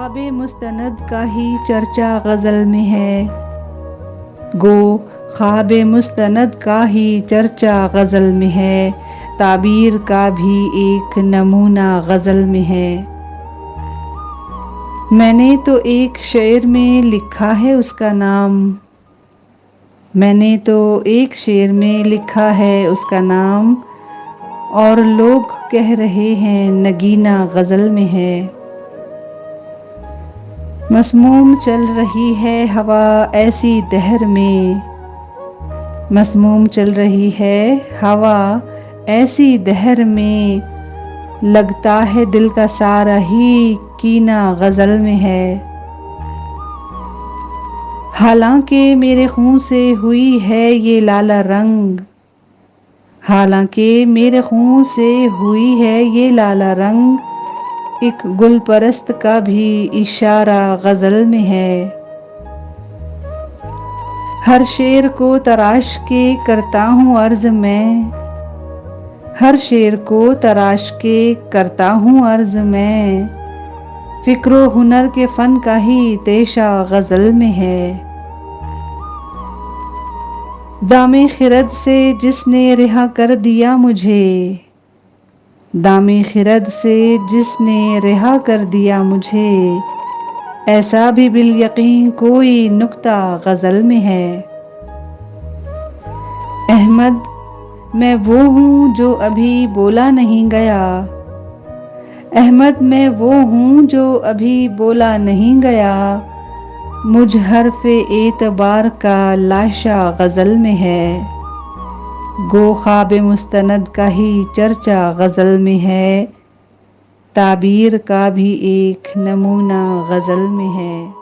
ख्वाब मुस्तनद का ही चर्चा गज़ल में है। गो ख्वाब मुस्तनद का ही चर्चा गज़ल में है, ताबीर का भी एक नमूना गज़ल में है। मैंने तो एक शेर में लिखा है उसका नाम, मैंने तो एक शेर में लिखा है उसका नाम, और लोग कह रहे हैं नगीना गज़ल में है। मसमूम चल रही है हवा ऐसी दहर में, मसमूम चल रही है हवा ऐसी दहर में, लगता है दिल का सारा ही कीना गज़ल में है। हालांकि मेरे खून से हुई है ये लाला रंग, हालांकि मेरे खून से हुई है ये लाला रंग, एक गुल परस्त का भी इशारा गज़ल में है। हर शेर को तराश के करता हूँ अर्ज़ मैं, हर शेर को तराश के करता हूँ अर्ज़ मैं, फ़िक्र हुनर के फ़न का ही तेशा गज़ल में है। दामे खिरद से जिसने रिहा कर दिया मुझे, दामे खिरद से जिसने रिहा कर दिया मुझे, ऐसा भी बिल यकीन कोई नुक्ता गज़ल में है। अहमद मैं वो हूँ जो अभी बोला नहीं गया, अहमद मैं वो हूँ जो अभी बोला नहीं गया, मुझ हर्फ़े एतबार का लाशा गज़ल में है। गो ख्वाब मुस्तनद का ही चर्चा गज़ल में है, ताबीर का भी एक नमूना गज़ल में है।